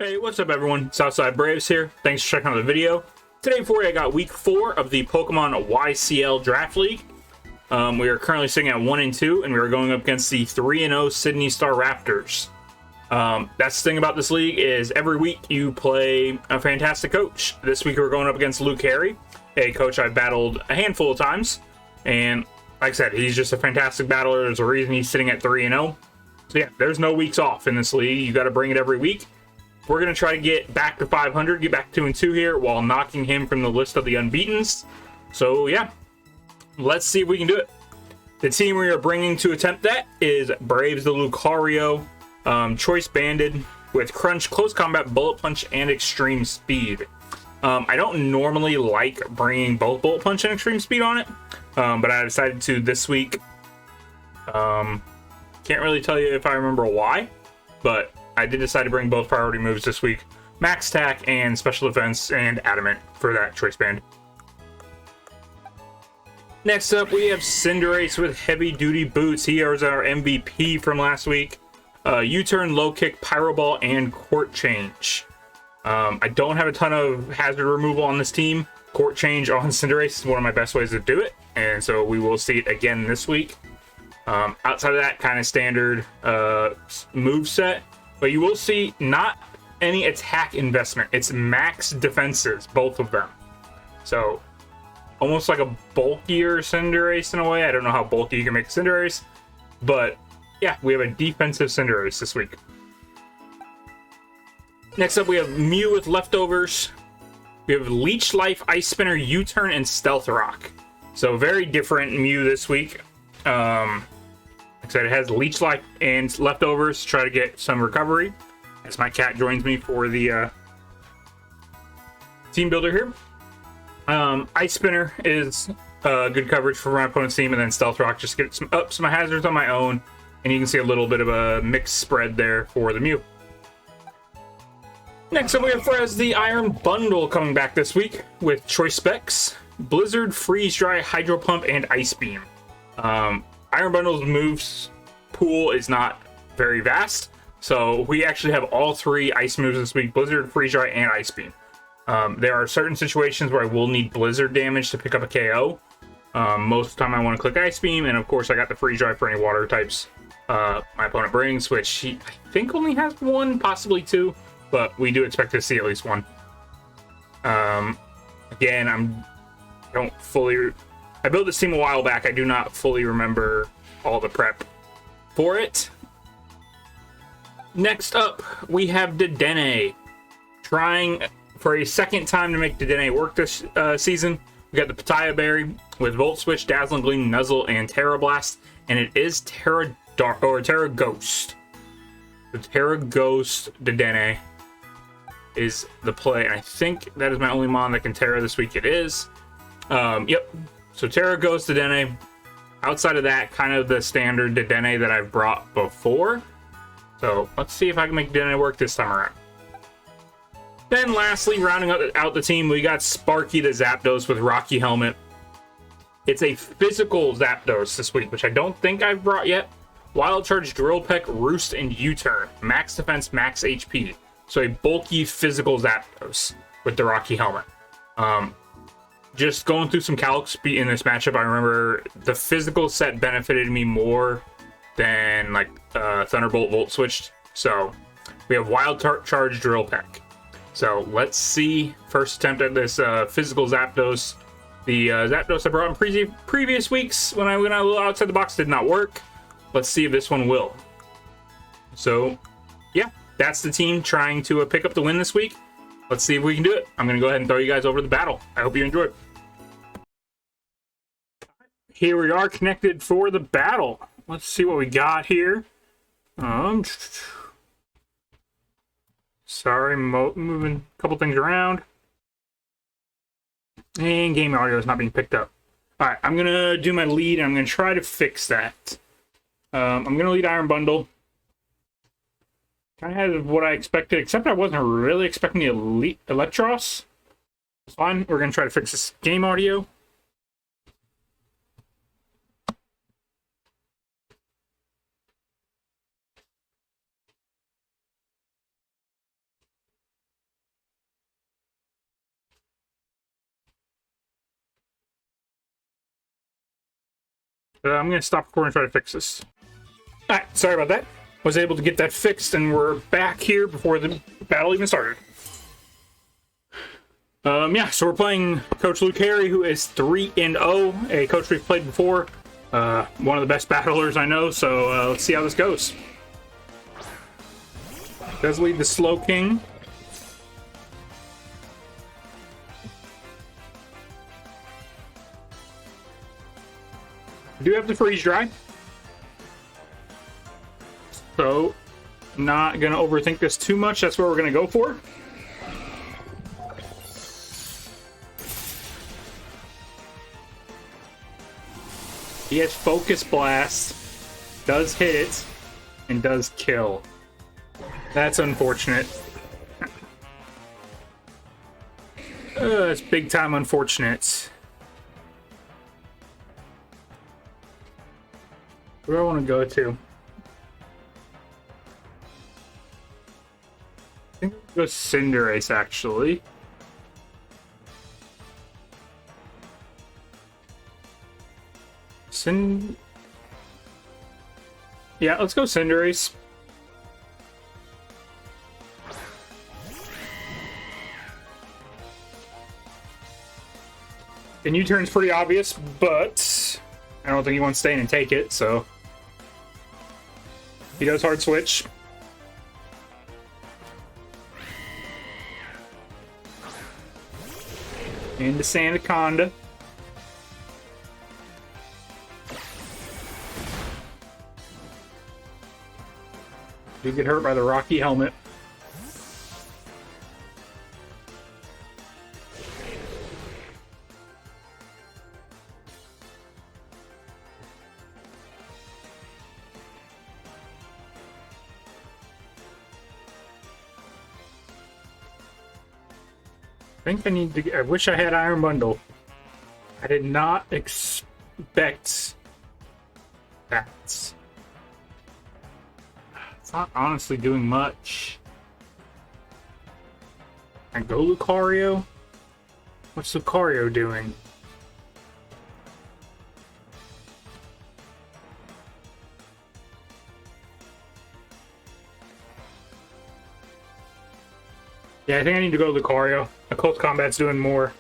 Hey, what's up everyone? Southside Braves here. Thanks for checking out the video. Today for you, I got week 4 of the Pokemon YCL Draft League. We are currently sitting at 1-2, and we are going up against the 3-0 Sydney Star Raptors. That's the thing about this league is every week you play a fantastic coach. This week we're going up against Luke Harry, a coach I've battled a handful of times. And like I said, he's just a fantastic battler. There's a reason he's sitting at 3-0. So yeah, there's no weeks off in this league. You got to bring it every week. We're going to try to get back to 500, get back to 2-2 here while knocking him from the list of the unbeatens. So yeah, let's see if we can do it. The team we are bringing to attempt that is Braves the Lucario, Choice Banded with Crunch, Close Combat, Bullet Punch, and Extreme Speed. I don't normally like bringing both Bullet Punch and Extreme Speed on it, but I decided to this week. Can't really tell you if I remember why, but I did decide to bring both priority moves this week. Max Attack and Special Defense and Adamant for that Choice Band. Next up, we have Cinderace with Heavy Duty Boots. He is our MVP from last week. U-Turn, Low Kick, Pyro Ball, and Court Change. I don't have a ton of hazard removal on this team. Court Change on Cinderace is one of my best ways to do it, and so we will see it again this week. Outside of that, kind of standard move set. But you will see not any attack investment. It's max defenses, both of them. So, almost like a bulkier Cinderace in a way. I don't know how bulky you can make Cinderace. But, yeah, we have a defensive Cinderace this week. Next up, we have Mew with Leftovers. We have Leech Life, Ice Spinner, U-Turn, and Stealth Rock. So, very different Mew this week. Like I said, it has Leech Life and Leftovers to try to get some recovery. As my cat joins me for the team builder here. Ice Spinner is good coverage for my opponent's team, and then Stealth Rock just get some ups, some hazards on my own, and you can see a little bit of a mixed spread there for the Mew. Next up, we have Frez the Iron Bundle coming back this week with Choice Specs, Blizzard, Freeze Dry, Hydro Pump, and Ice Beam. Iron Bundle's moves pool is not very vast, so we actually have all 3 ice moves this week: Blizzard, Freeze Dry, and Ice Beam. There are certain situations where I will need Blizzard damage to pick up a KO. Most of the time I want to click Ice Beam, and of course I got the Freeze Dry for any water types my opponent brings, which he, I think, only has 1, possibly 2, but we do expect to see at least 1. Again, I built this team a while back. I do not fully remember all the prep for it. Next up, we have Dedenne. Trying for a second time to make Dedenne work this season. We got the Pitaya Berry with Volt Switch, Dazzling Gleam, Nuzzle, and Terra Blast. And it is Terra Ghost. The Terra Ghost Dedenne is the play. And I think that is my only mon that can Terra this week. It is. Yep. So Terra Ghost Dedenne. Outside of that, kind of the standard Dedenne that I've brought before. So let's see if I can make Dedenne work this time around. Then lastly, rounding out the team, we got Sparky the Zapdos with Rocky Helmet. It's a physical Zapdos this week, which I don't think I've brought yet. Wild Charge, Drill Peck, Roost, and U-Turn. Max defense, max HP. So a bulky physical Zapdos with the Rocky Helmet. Just going through some calcs in this matchup, I remember the physical set benefited me more than like Thunderbolt Volt Switched. So we have Wild Charge, Drill Peck. So let's see. First attempt at this physical Zapdos. The Zapdos I brought in previous weeks when I went a little outside the box did not work. Let's see if this one will. So yeah, that's the team trying to pick up the win this week. Let's see if we can do it. I'm going to go ahead and throw you guys over to the battle. I hope you enjoyed. Here we are connected for the battle. Let's see what we got here. Sorry, moving a couple things around. And game audio is not being picked up. Alright, I'm going to do my lead, and I'm going to try to fix that. I'm going to lead Iron Bundle. Kind of had what I expected, except I wasn't really expecting the Elite Electros. It's fine. We're going to try to fix this game audio. I'm going to stop recording and try to fix this. Alright, sorry about that. Was able to get that fixed, and we're back here before the battle even started. Yeah, so we're playing Coach Luke Harry, who is 3-0, a coach we've played before. One of the best battlers I know, so let's see how this goes. Does lead the Slow King. We do have the Freeze Dry. So, not going to overthink this too much. That's what we're going to go for. He has Focus Blast, does hit it, and does kill. That's unfortunate. That's big time unfortunate. Where do I want to go to? I think I'll go Cinderace, actually. Yeah, let's go Cinderace. And U-turn's pretty obvious, but I don't think he wants to stay in and take it, so he does hard switch. Into Sandaconda. Do get hurt by the Rocky Helmet. I think I need to. I wish I had Iron Bundle. I did not expect that. It's not honestly doing much. I go Lucario? What's Lucario doing? Yeah, I think I need to go Lucario. A close combat's doing more.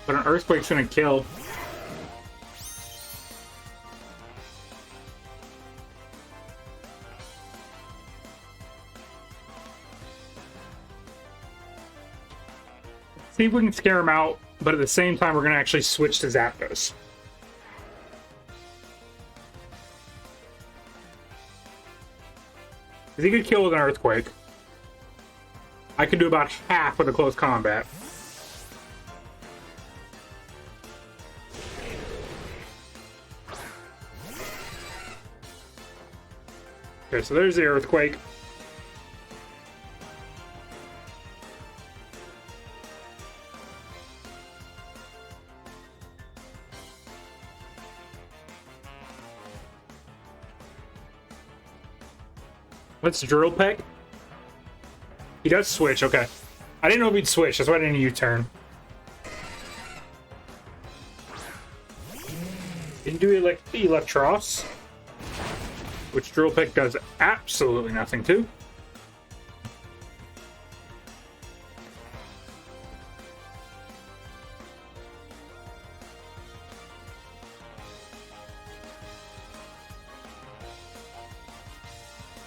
But an Earthquake's gonna kill. See if we can scare him out, but at the same time, we're going to actually switch to Zapdos. Because he could kill with an Earthquake. I could do about half with a close combat. Okay, so there's the Earthquake. Let's Drill Peck. He does switch, okay. I didn't know if he'd switch, that's why I didn't U-turn. Didn't do Electros, which Drill Peck does absolutely nothing to.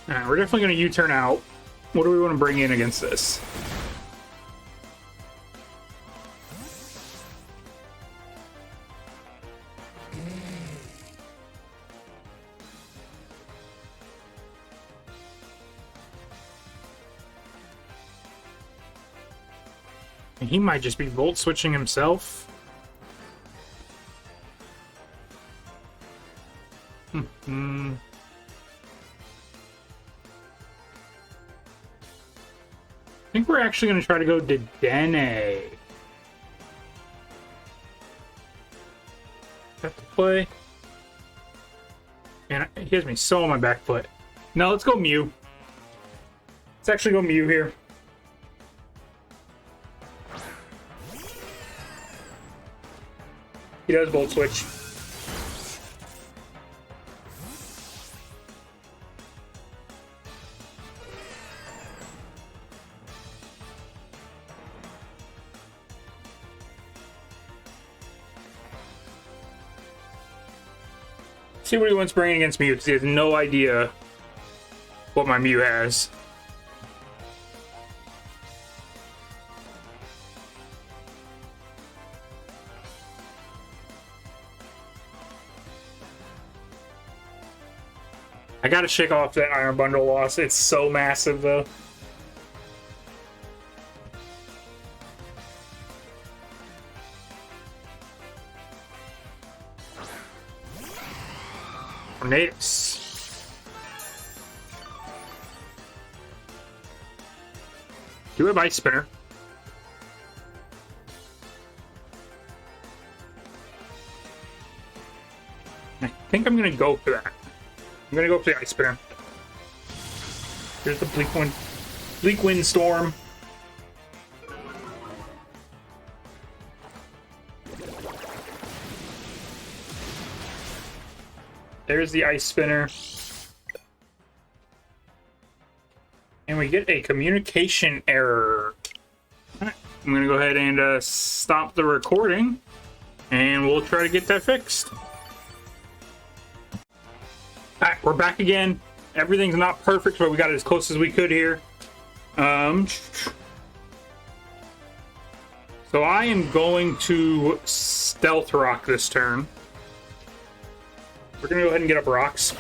Alright, we're definitely going to U-turn out. What do we want to bring in against this? And he might just be Volt switching himself. I think we're actually going to try to go to Dedenne. Have to play. And he has me so on my back foot. No, let's go Mew. Let's actually go Mew here. He does Volt Switch. See what he wants bringing against Mew, because he has no idea what my Mew has. I gotta shake off that Iron Bundle loss. It's so massive, though. Tornadus. Do have Ice Spinner. I think I'm gonna go for that. I'm gonna go for the Ice Spinner. Here's the Bleak Wind Storm. There's the Ice Spinner. And we get a communication error. All right, I'm gonna go ahead and stop the recording, and we'll try to get that fixed. Alright, we're back again. Everything's not perfect, but we got it as close as we could here. So I am going to Stealth Rock this turn. We're going to go ahead and get up rocks.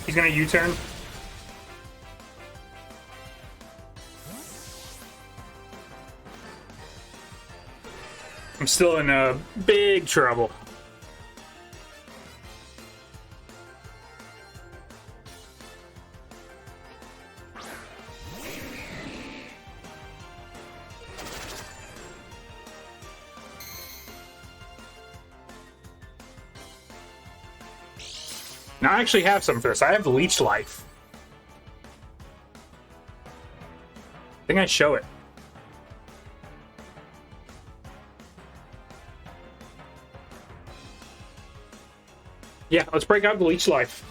He's going to U-turn. I'm still in big trouble. Now I actually have some for this. I have Leech Life. I think I show it. Yeah, let's break out the Leech Life.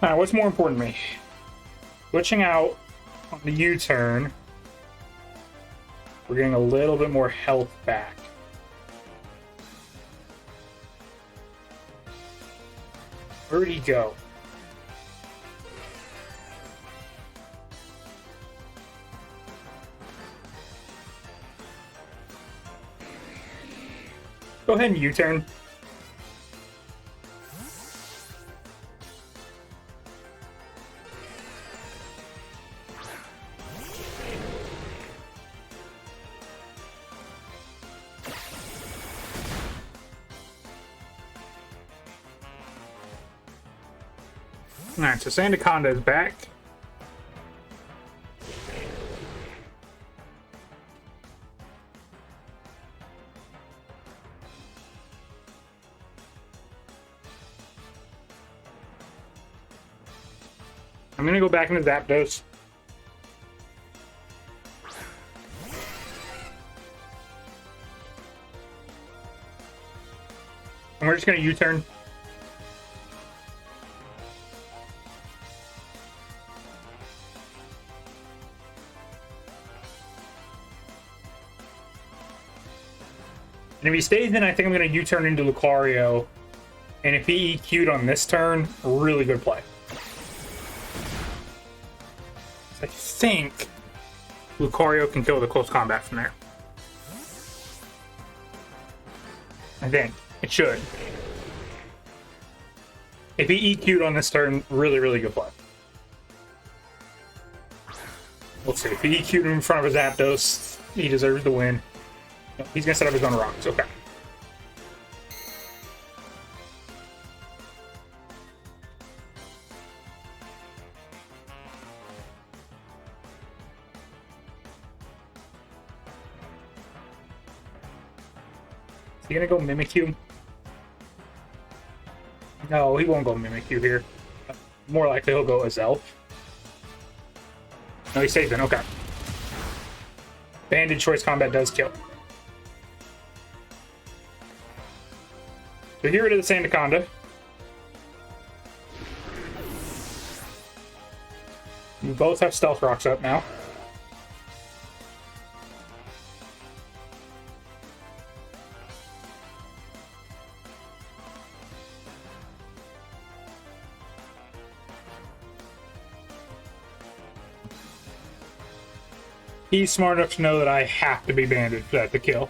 Alright, what's more important to me? Switching out on the U-turn. We're getting a little bit more health back. Where'd he go? Go ahead and U-turn. Alright, so Sandaconda is back. I'm gonna go back into Zapdos. And we're just gonna U-turn. And if he stays in, I think I'm going to U-turn into Lucario. And if he EQ'd on this turn, really good play. I think Lucario can kill the close combat from there. I think. It should. If he EQ'd on this turn, really, really good play. Let's see. If he EQ'd in front of his Zapdos, he deserves the win. He's gonna set up his own rocks. Okay. Is he gonna go Mimikyu? No, he won't go Mimikyu here. More likely he'll go Azelf. No, he stays in. Okay. Banded choice combat does kill. So get rid of the Sandaconda. You both have Stealth Rocks up now. He's smart enough to know that I have to be banded for that to kill.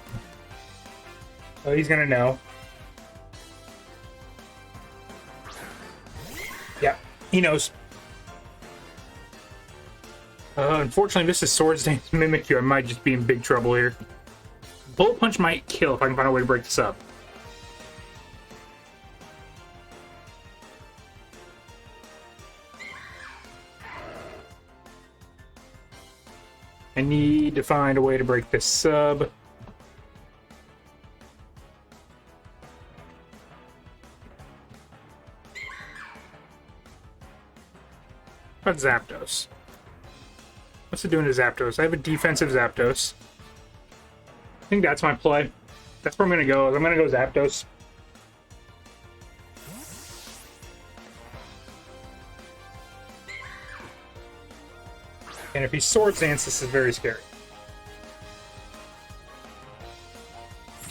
So he's gonna know. Yeah, he knows. Unfortunately, this is Swords Dance Mimikyu. I might just be in big trouble here. Bullet Punch might kill if I can find a way to break this up. I need to find a way to break this sub. What about Zapdos? What's it doing to Zapdos? I have a defensive Zapdos. I think that's my play. That's where I'm going to go. I'm going to go Zapdos. And if he Swords Dance, this is very scary.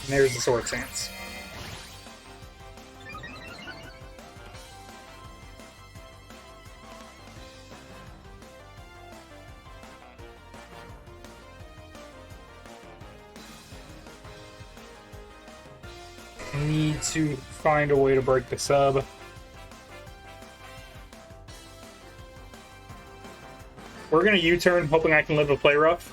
And there's the Swords Dance. I need to find a way to break the sub. We're gonna U-turn, hoping I can live a play rough.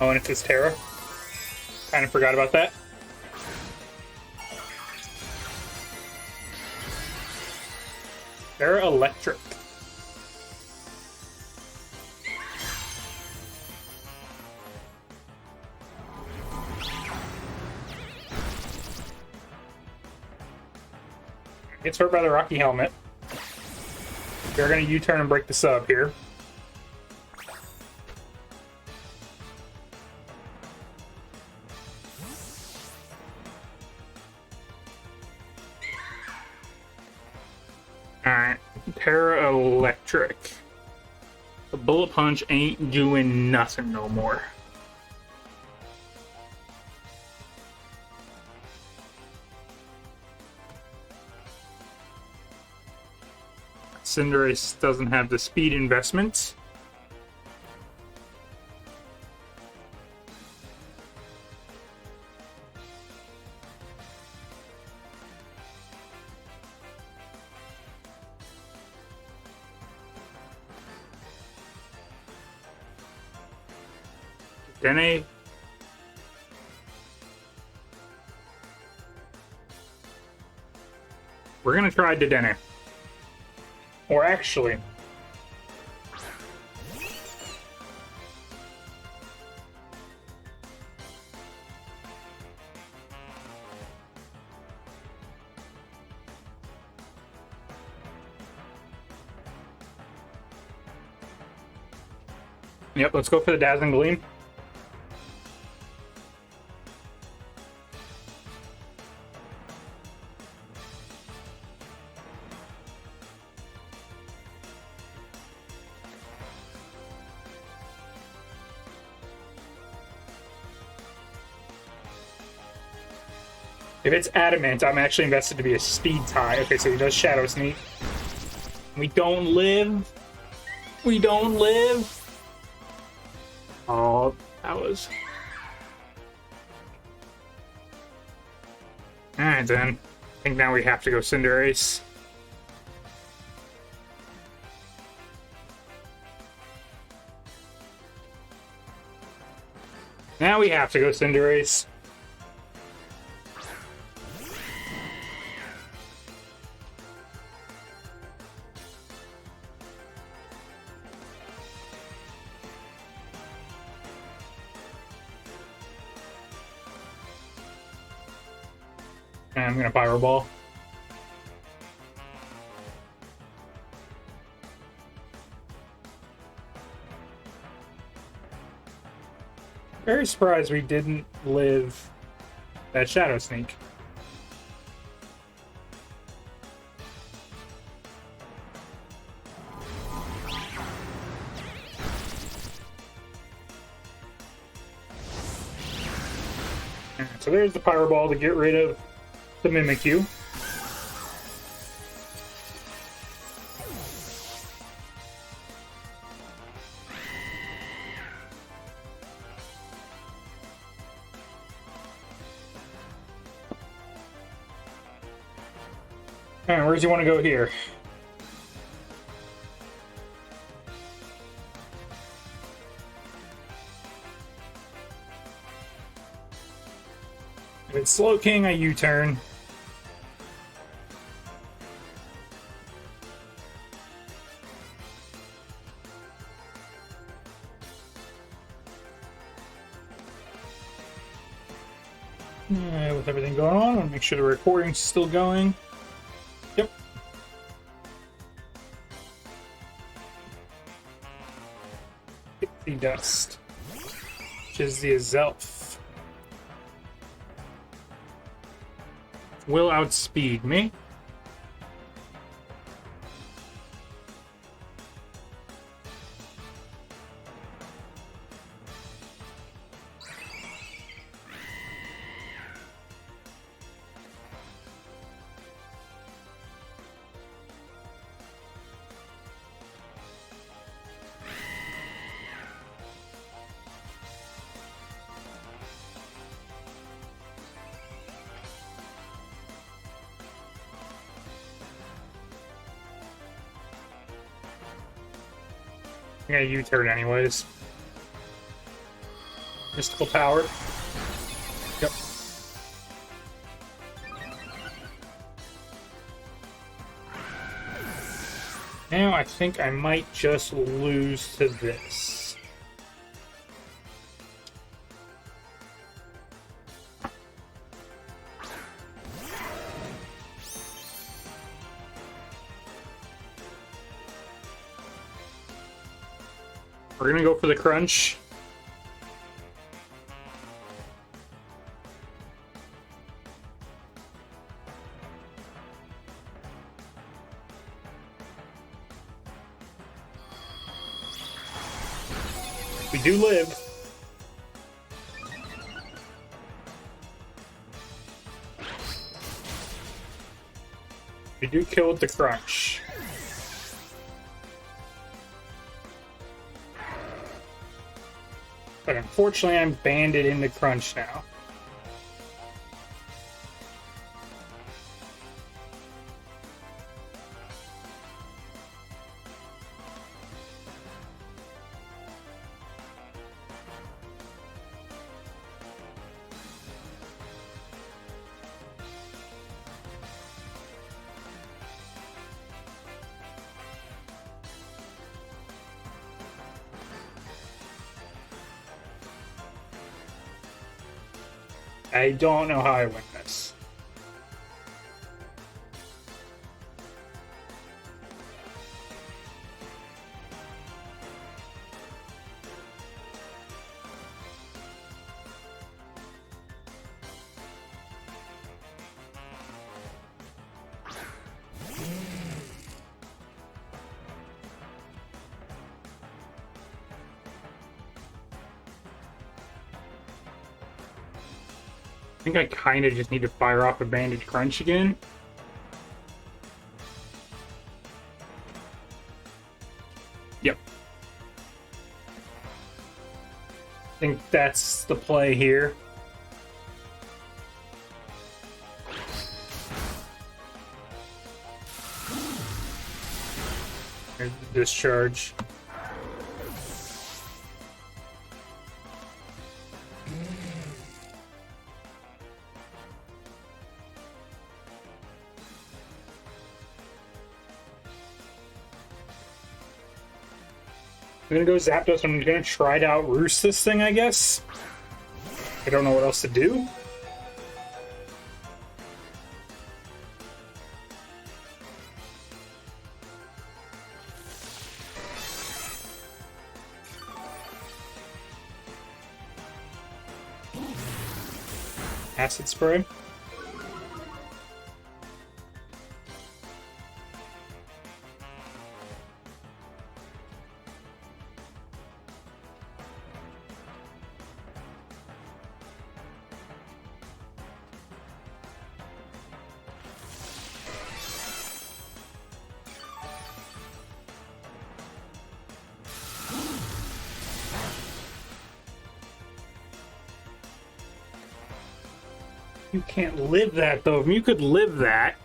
Oh, and it's his Terra. Kind of forgot about that. Terra Electric. Gets hurt by the Rocky Helmet. They're going to U-turn and break the sub here. Alright, Terra Electric. The Bullet Punch ain't doing nothing no more. Cinderace doesn't have the speed investment. Dene. We're gonna try Dedenne. Or actually... Yep, let's go for the Dazzling Gleam. If it's Adamant, I'm actually invested to be a speed tie. Okay, so he does Shadow Sneak. We don't live. We don't live. Oh, that was... Alright then. I think now we have to go Cinderace. Now we have to go Cinderace. And I'm gonna Pyro Ball. Very surprised we didn't live that Shadow Sneak. So there's the Power Ball to get rid of the Mimikyu. Alright, where does he want to go here? If it's Slow King, I U-turn. With everything going on, I want to make sure the recording's still going. Yep. Pixie Dust, which is the Azelf. Will outspeed me. Yeah, U-turn anyways. Mystical Power. Yep. Now I think I might just lose to this. We're gonna go for the crunch. We do live. We do kill with the crunch. But unfortunately, I'm banded into crunch now. I don't know how I win this. I think I kind of just need to fire off a Bandage Crunch again. Yep. I think that's the play here. There's the discharge. I'm gonna go Zapdos. I'm gonna try to outroost this thing, I guess. I don't know what else to do. Acid spray. You can't live that, though. If you could live that.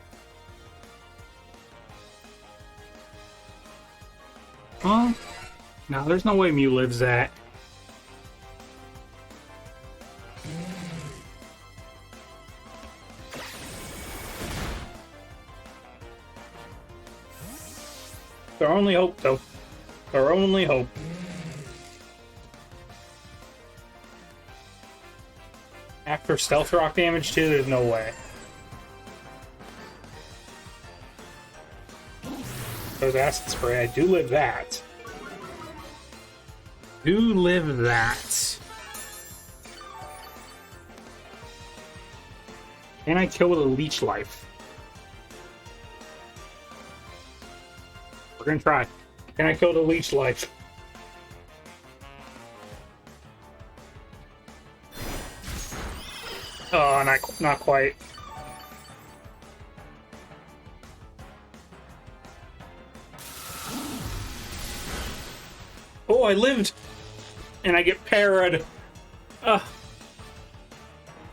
Huh? No, there's no way Mew lives that. Our only hope, though. Our only hope. After Stealth Rock damage, too, there's no way. Those Acid Spray, I do live that. Do live that. Can I kill with a Leech Life? We're gonna try. Can I kill the Leech Life? Oh, not quite. Oh, I lived! And I get parried. Ugh.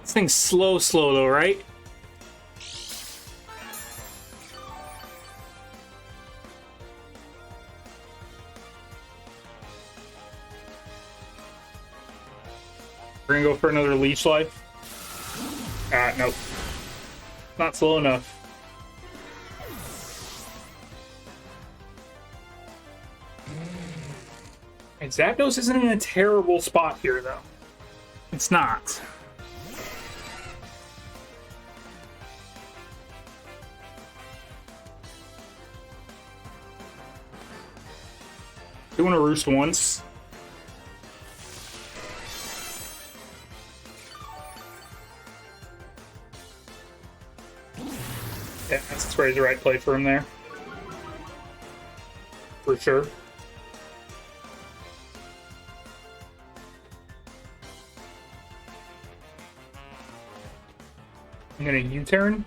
This thing's slow though, right? We're gonna go for another Leech Life. Nope. Not slow enough. And Zapdos isn't in a terrible spot here, though. It's not. Doing a Roost once. Yeah, that's where the right play for him there. For sure. I'm gonna U-turn.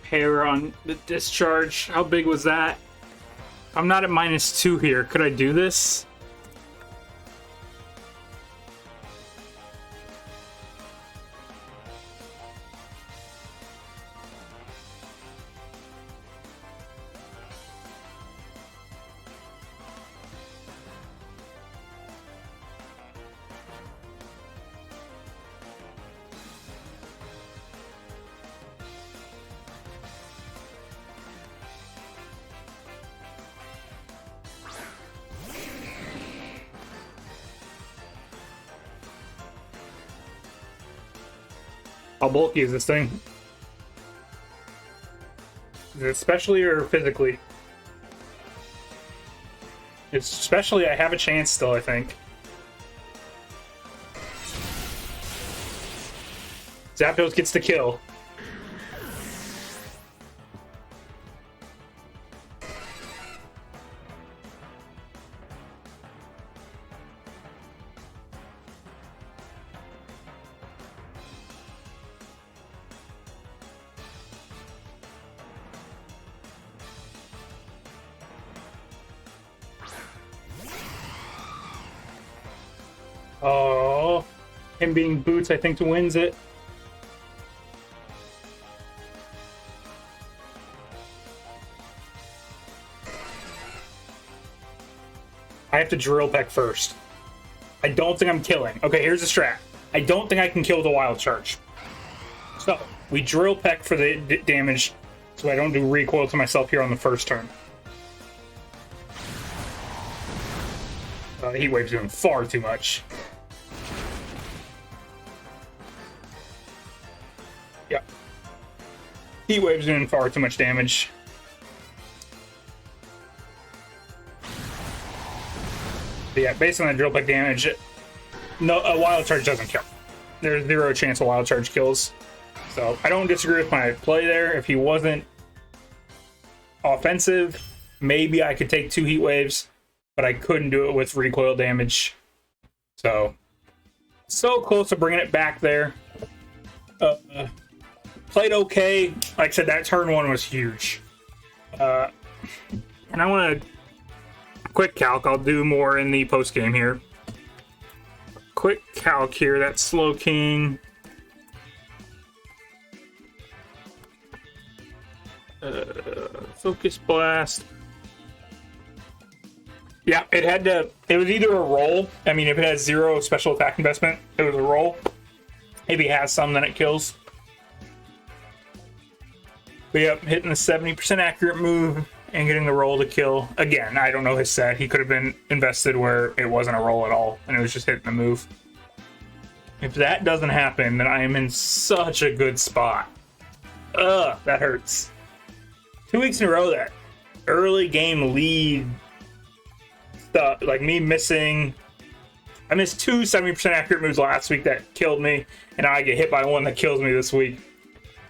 Hair on the discharge. How big was that? I'm not at -2 here. Could I do this? How bulky is this thing? Is it specially or physically? It's especially, I have a chance still, I think. Zapdos gets the kill. Oh, him being Boots, I think, wins it. I have to Drill Peck first. I don't think I'm killing. Okay, here's the strat. I don't think I can kill with a Wild Charge. So, we Drill Peck for the damage, so I don't do recoil to myself here on the first turn. Heat Wave's doing far too much. Yeah. Heat Wave's doing far too much damage. But yeah, based on the drill peck damage, no, a wild charge doesn't kill. There's 0 chance a wild charge kills. So I don't disagree with my play there. If he wasn't offensive, maybe I could take 2 Heat Waves, but I couldn't do it with recoil damage. So close to bringing it back there. Played okay. Like I said, that turn 1 was huge. And I want to quick calc. I'll do more in the post game here. Quick calc here. That Slow King. Focus Blast. Yeah, it was either a roll. I mean, if it has 0 special attack investment, it was a roll. If he has some, then it kills. But yep, hitting the 70% accurate move and getting the roll to kill. Again, I don't know his set. He could have been invested where it wasn't a roll at all, and it was just hitting the move. If that doesn't happen, then I am in such a good spot. Ugh, that hurts. 2 weeks in a row, that early game lead stuff, like me missing. I missed 2 70% accurate moves last week that killed me, and I get hit by one that kills me this week.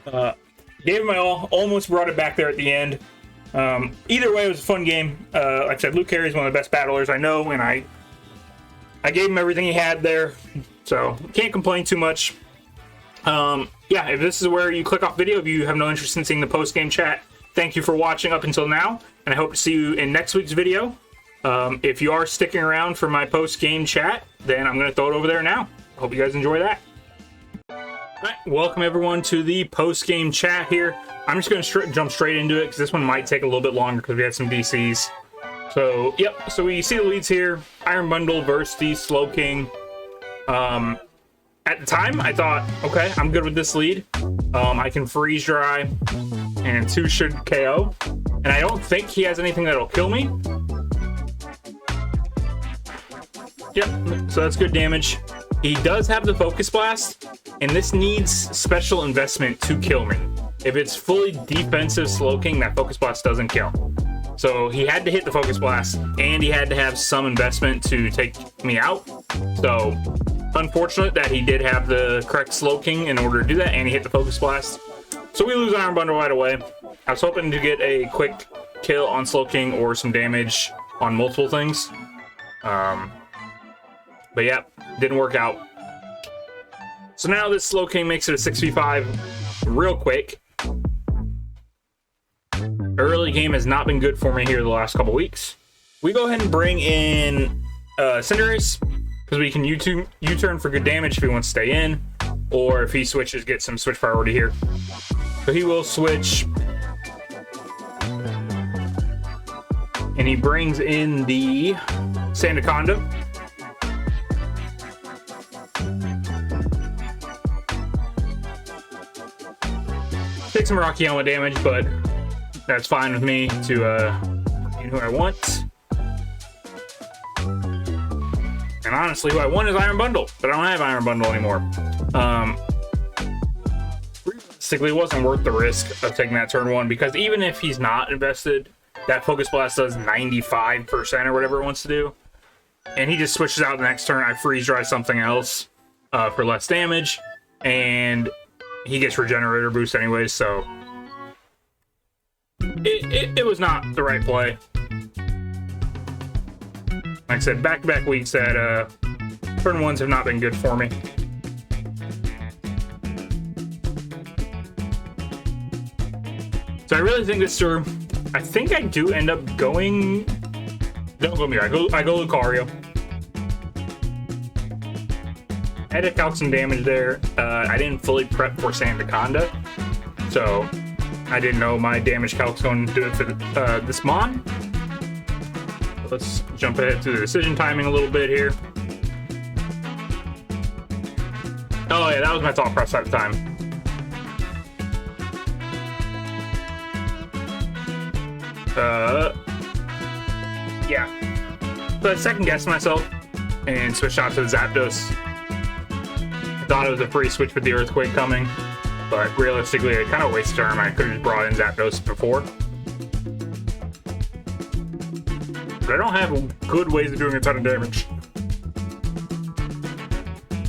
Gave it my all, almost brought it back there at the end. Either way, it was a fun game. Like I said, Luke Carey is one of the best battlers I know, and I gave him everything he had there, so can't complain too much. Yeah, if this is where you click off video, if you have no interest in seeing the post-game chat, thank you for watching up until now, and I hope to see you in next week's video. If you are sticking around for my post-game chat, then I'm going to throw it over there now. Hope you guys enjoy that. Alright, welcome everyone to the post-game chat here. I'm just going to jump straight into it because this one might take a little bit longer because we had some DCs. So, yep, so we see the leads here. Iron Bundle versus the Slow King. At the time, I thought, okay, I'm good with this lead. I can freeze dry, and 2 should KO. And I don't think he has anything that'll kill me. Yep, so that's good damage. He does have the Focus Blast, and this needs special investment to kill me. If it's fully defensive Slow King, that Focus Blast doesn't kill. So he had to hit the Focus Blast, and he had to have some investment to take me out. So unfortunate that he did have the correct Slow King in order to do that, and he hit the Focus Blast. So we lose Iron Bundle right away. I was hoping to get a quick kill on Slow King or some damage on multiple things. But yeah, didn't work out. So now this Slow King makes it a 6v5 real quick. Early game has not been good for me here the last couple weeks. We go ahead and bring in Cinderace, because we can U-turn for good damage if he wants to stay in, or if he switches, get some switch priority here. So he will switch. And he brings in the Sandaconda. Take some Rocky Helmet damage, but that's fine with me to get who I want. And honestly, who I want is Iron Bundle, but I don't have Iron Bundle anymore. Realistically, it wasn't worth the risk of taking that turn 1, because even if he's not invested, that Focus Blast does 95% or whatever it wants to do. And he just switches out the next turn. I freeze dry something else for less damage, and he gets regenerator boost anyways, so it was not the right play. Like I said, back-to-back weeks that turn 1s have not been good for me. So I really think this turn, I think I do end up going. Don't go me. I go Lucario. I had to calc some damage there. I didn't fully prep for Sandaconda, so I didn't know my damage calc's going to do it for this Mon. Let's jump ahead to the decision timing a little bit here. Oh yeah, that was my thought process at the time. Yeah. So I second guessed myself and switched out to the Zapdos. I thought it was a free switch with the Earthquake coming. But realistically, I kind of wasted turn. I could have just brought in Zapdos before. But I don't have good ways of doing a ton of damage.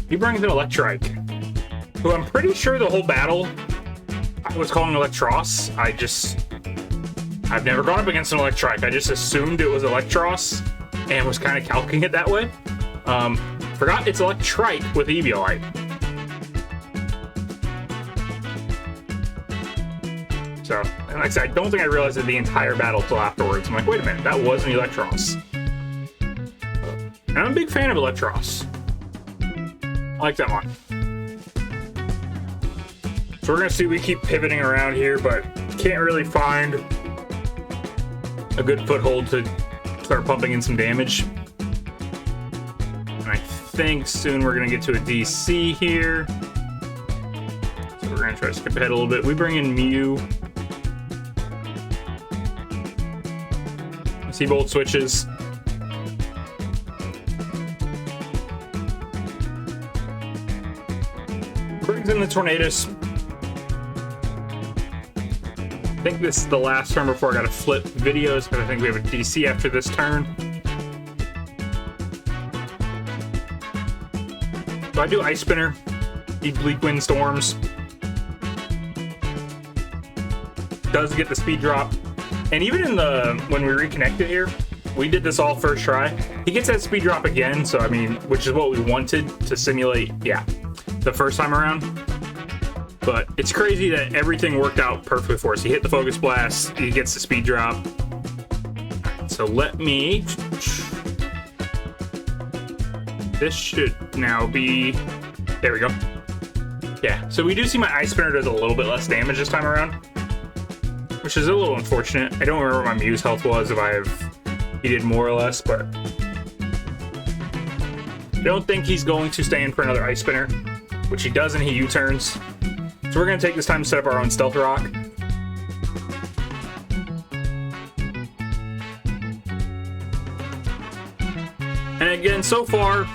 He brings in Electrike, who I'm pretty sure the whole battle I was calling Electros. I've never gone up against an Electrike. I just assumed it was Electros and was kind of calcing it that way. Forgot it's Electrike with Eviolite. So, and like I said, I don't think I realized it the entire battle till afterwards. I'm like, wait a minute, that was an Electros. And I'm a big fan of Electros. I like that one. So we're gonna see, we keep pivoting around here, but can't really find a good foothold to start pumping in some damage. And I think soon we're gonna get to a DC here. So we're gonna try to skip ahead a little bit. We bring in Mew. See bolt switches. Brings in the Tornadus. I think this is the last turn before I gotta flip videos, because I think we have a DC after this turn. So I do Ice Spinner, eat Bleak Wind Storms. Does get the speed drop. And even in when we reconnected here, we did this all first try. He gets that speed drop again, so I mean, which is what we wanted to simulate, yeah, the first time around. But it's crazy that everything worked out perfectly for us. He hit the Focus Blast, he gets the speed drop. So let me... This should now be... There we go. Yeah, so we do see my Ice Spinner does a little bit less damage this time around, which is a little unfortunate. I don't remember what my Mew's health was, he did more or less, but I don't think he's going to stay in for another Ice Spinner, which he doesn't. He U-turns. So we're going to take this time to set up our own Stealth Rock. And again, so far...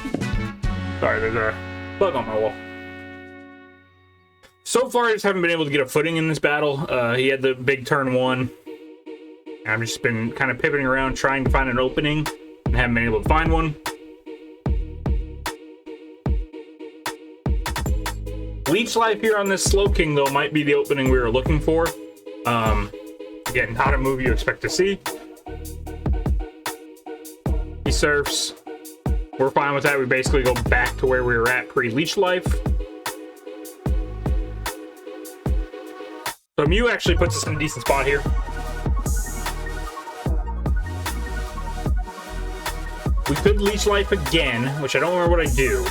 Sorry, there's a bug on my wall. So far, I just haven't been able to get a footing in this battle. He had the big turn one. I've just been kind of pivoting around, trying to find an opening, and haven't been able to find one. Leech Life here on this Slowking, though, might be the opening we were looking for. Again, not a move you expect to see. He surfs. We're fine with that. We basically go back to where we were at pre-Leech Life. So Mew actually puts us in a decent spot here. We could Leech Life again, which I don't remember what I do.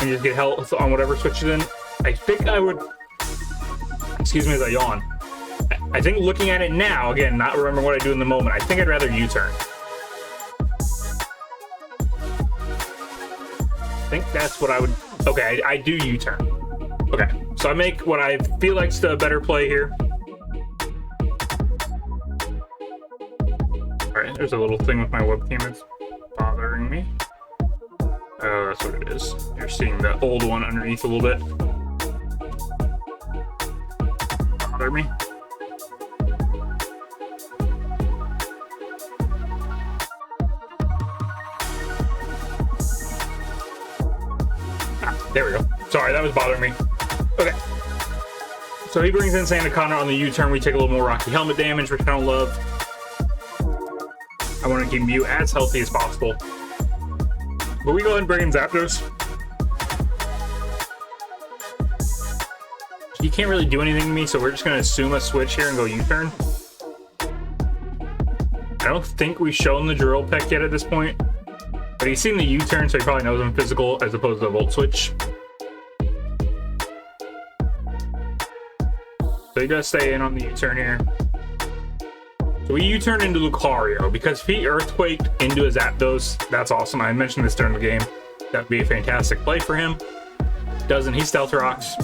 And just get health on whatever switches in. I think I would... Excuse me as I yawn. I think looking at it now, again, not remembering what I do in the moment, I think I'd rather U-turn. I think that's what I would... Okay, I do U-turn. Okay, so I make what I feel like's the better play here. Alright, there's a little thing with my webcam that's bothering me. Oh, that's what it is. You're seeing the old one underneath a little bit. Bother me. Ah, there we go. Sorry, that was bothering me. Okay. So he brings in Sandaconda on the U-turn. We take a little more Rocky Helmet damage, which I don't love. I want to keep Mew as healthy as possible. But we go ahead and bring in Zapdos. He can't really do anything to me, so we're just going to assume a switch here and go U-turn. I don't think we've shown the Drill Peck yet at this point. But he's seen the U-turn, so he probably knows I'm physical as opposed to a Volt Switch. So he does stay in on the U-turn here. So we U-turn into Lucario. Because if he Earthquaked into a Zapdos, that's awesome. I mentioned this during the game. That'd be a fantastic play for him. Doesn't. He Stealth Rocks.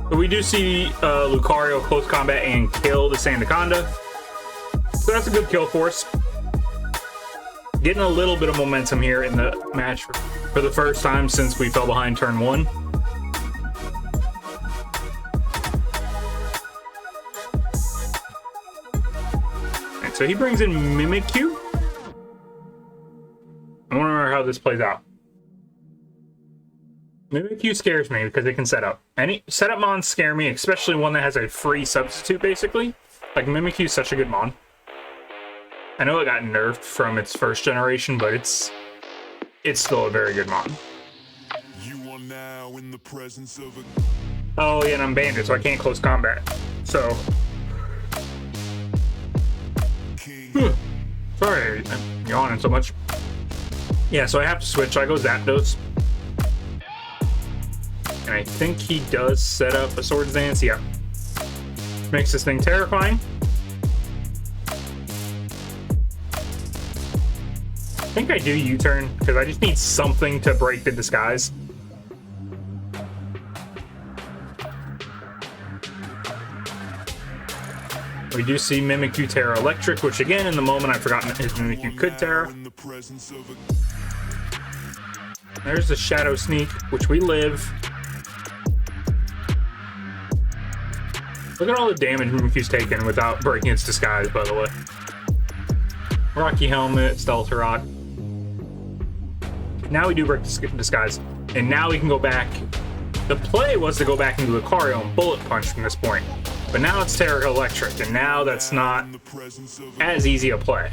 But we do see Lucario close combat and kill the Sandaconda. So that's a good kill for us. Getting a little bit of momentum here in the match. for the first time since we fell behind turn 1. And so he brings in Mimikyu. I wonder how this plays out. Mimikyu scares me because it can set up. Any setup mons scare me, especially one that has a free substitute, basically. Like, Mimikyu is such a good mon. I know it got nerfed from its first generation, but it's still a very good mon. You are now in the presence of a... Oh, yeah, and I'm banded, so I can't close combat. So... Sorry, I'm yawning so much. Yeah, so I have to switch. So I go Zapdos. And I think he does set up a Swords Dance. Yeah. Makes this thing terrifying. I think I do U-turn, because I just need something to break the disguise. We do see Mimikyu Terra Electric, which again, in the moment, I've forgotten his Mimikyu could Terra. There's the Shadow Sneak, which we live. Look at all the damage Mimikyu's taken without breaking its disguise, by the way. Rocky Helmet, Stealth Rock. Now we do break disguise, and now we can go back. The play was to go back into Lucario and Bullet Punch from this point, but now it's Terra Electric, and now that's not as easy a play.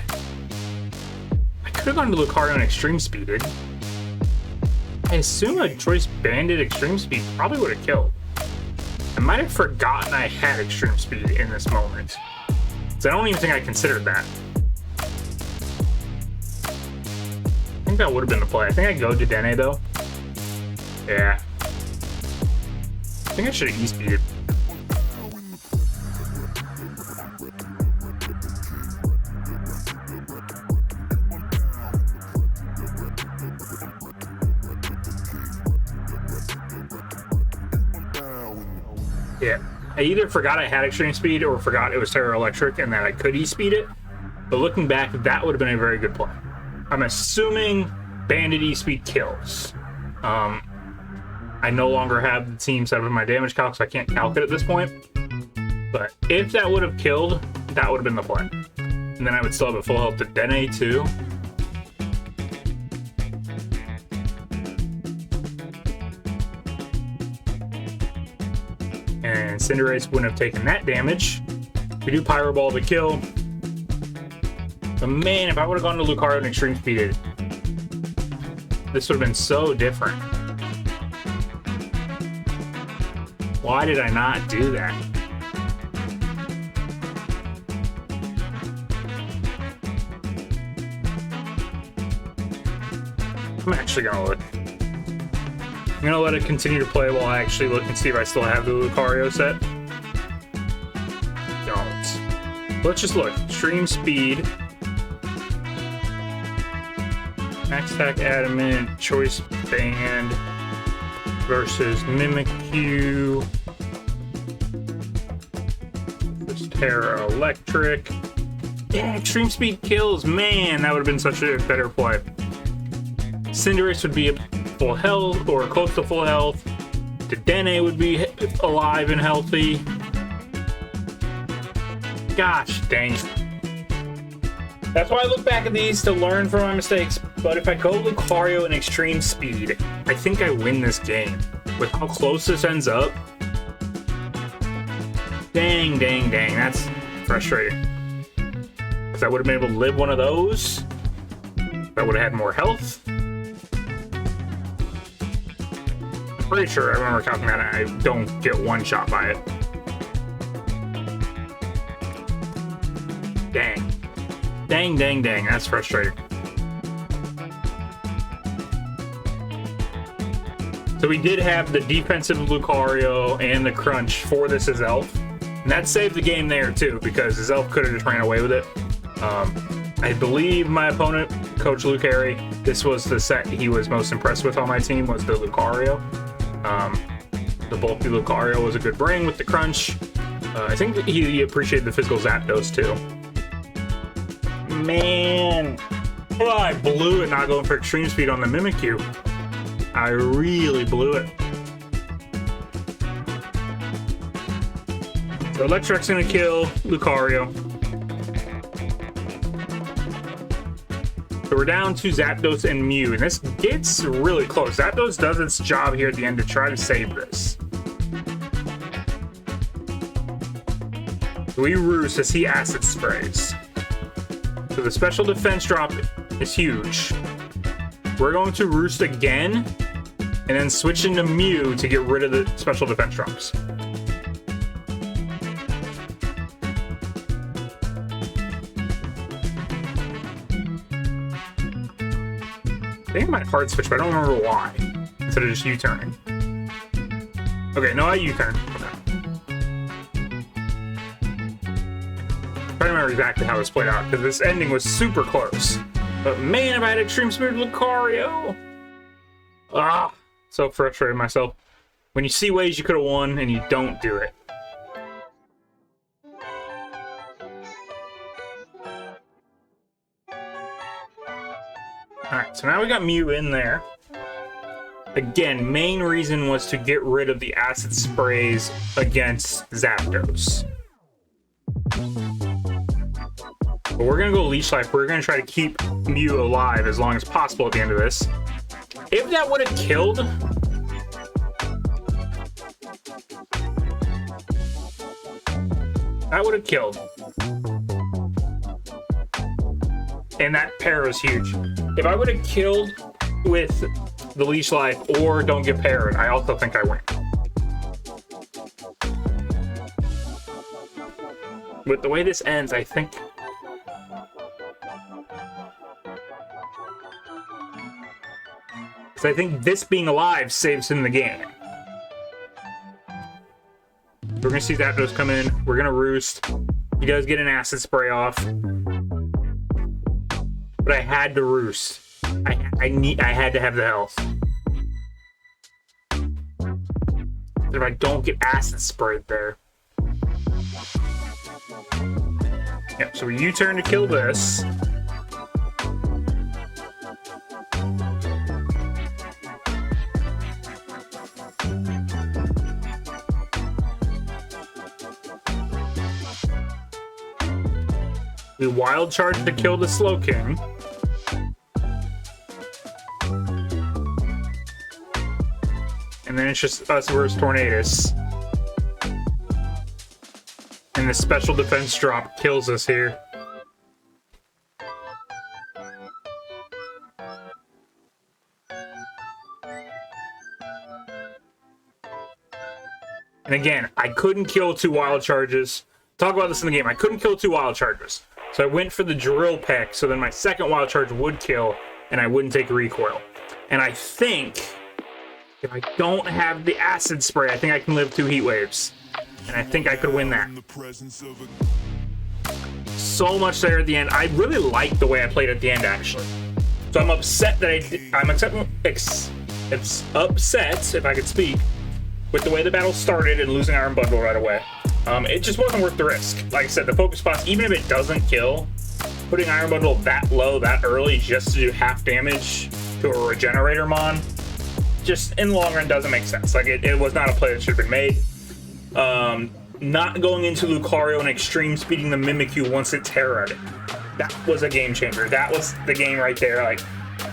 I could have gone to Lucario and Extreme Speeded. I assume a Choice Banded Extreme Speed probably would have killed. I might have forgotten I had Extreme Speed in this moment, so I don't even think I considered that. I think that would have been the play. I think I'd go Dedenne though. Yeah. I think I should have E-speeded. Yeah. I either forgot I had Extreme Speed or forgot it was Terra Electric and that I could E-speed it. But looking back, that would have been a very good play. I'm assuming Banded E-Speed kills. I no longer have the team set up in my damage calc, so I can't calc it at this point. But if that would have killed, that would have been the play. And then I would still have a full health to Dene too. And Cinderace wouldn't have taken that damage. We do Pyro Ball to kill. But man, if I would have gone to Lucario and Extreme Speeded, this would have been so different. Why did I not do that? I'm actually gonna look. I'm gonna let it continue to play while I actually look and see if I still have the Lucario set. Don't. Let's just look. Extreme Speed. Max Attack Adamant, Choice Band versus Mimikyu. This Terra Electric. Yeah, Extreme Speed kills. Man, that would have been such a better play. Cinderace would be at full health or close to full health. Dedenne would be alive and healthy. Gosh dang. That's why I look back at these to learn from my mistakes. But if I go Lucario and Extreme Speed, I think I win this game. With how close this ends up. Dang, dang, dang. That's frustrating. Because I would have been able to live one of those. I would have had more health. I'm pretty sure I remember counting that I don't get one shot by it. Dang. Dang, dang, dang. That's frustrating. So we did have the defensive Lucario and the crunch for this as Elf. And that saved the game there too, because his Elf could have just ran away with it. I believe my opponent, Coach Luke Harry, this was the set he was most impressed with on my team, was the Lucario. The bulky Lucario was a good bring with the crunch. I think he appreciated the physical Zapdos too. Man, oh, I blew it not going for Extreme Speed on the Mimikyu. I really blew it. So Electrek's gonna kill Lucario. So we're down to Zapdos and Mew, and this gets really close. Zapdos does its job here at the end to try to save this. We roost as he acid sprays. So the special defense drop is huge. We're going to roost again, and then switch into Mew to get rid of the special defense drops. I think I might hard switch, but I don't remember why. Instead of just U-turning. Okay, no, I U-turn. Okay. I'm trying to remember exactly how this played out, because this ending was super close. But man, if I had Extreme Speed Lucario! Ah, so frustrated myself. When you see ways you could have won, and you don't do it. Alright, so now we got Mew in there. Again, main reason was to get rid of the acid sprays against Zapdos. But we're gonna go Leech Life. We're gonna try to keep Mew alive as long as possible at the end of this. If that would have killed... That would have killed. And that pair was huge. If I would have killed with the Leech Life or don't get paired, I also think I win. With the way this ends, I think... Because I think this being alive saves him the game. We're going to see Zapdos come in. We're going to roost. He does get an acid spray off. But I had to roost. I had to have the health. If I don't get acid sprayed there. Yep, so we U-turn to kill this. We wild charge to kill the Slowking. And then it's just us versus Tornadus. And the special defense drop kills us here. And again, I couldn't kill 2 wild charges. Talk about this in the game. I couldn't kill 2 wild charges. So I went for the Drill Peck, so then my second wild charge would kill, and I wouldn't take recoil. And I think, if I don't have the acid spray, I think I can live 2 heat waves. And I think I could win that. So much there at the end. I really liked the way I played at the end, actually. So I'm upset that I'm upset, if I could speak, with the way the battle started and losing Iron Bundle right away. It just wasn't worth the risk. Like I said, the focus spots, even if it doesn't kill, putting Iron Bundle that low, that early, just to do half damage to a Regenerator Mon, just in the long run doesn't make sense. Like, it was not a play that should have been made. Not going into Lucario and extreme speeding the Mimikyu once it Terra'd it. That was a game changer. That was the game right there. Like,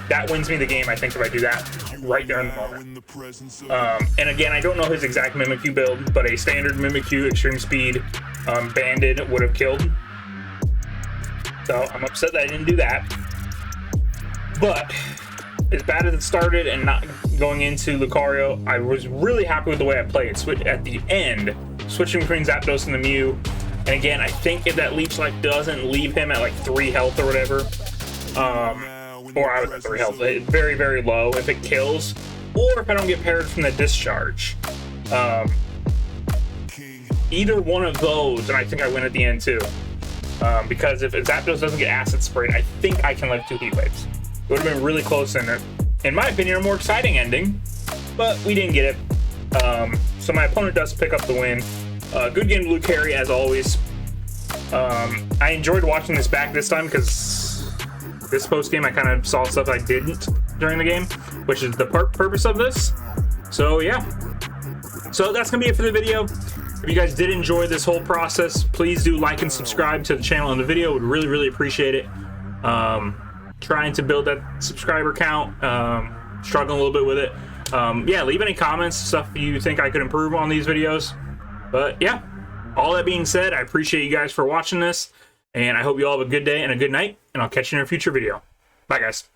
that wins me the game, I think, if I do that right there in the moment. And again, I don't know his exact Mimikyu build, but a standard Mimikyu extreme speed banded would have killed. So I'm upset that I didn't do that. But as bad as it started and not going into Lucario, I was really happy with the way I played. At the end, switching between Zapdos and the Mew. And again, I think if that Leech Life doesn't leave him at like 3 health or whatever, or I was at 3 health, very, very low if it kills, or if I don't get paired from the discharge. Either one of those, and I think I win at the end too. Because if Zapdos doesn't get acid sprayed, I think I can live 2 heat waves. It would have been really close in my opinion, a more exciting ending, but we didn't get it. So my opponent does pick up the win. Good game, Blue Carry, as always. I enjoyed watching this back this time because this post game I kind of saw stuff I didn't during the game. which is the purpose of this. So yeah, so that's gonna be it for the video. If you guys did enjoy this whole process, please do like and subscribe to the channel and the video. Would really appreciate it. Trying to build that subscriber count, struggling a little bit with it. Yeah, leave any comments, stuff you think I could improve on these videos. But yeah, all that being said, I appreciate you guys for watching this, and I hope you all have a good day and a good night, and I'll catch you in a future video. Bye, guys.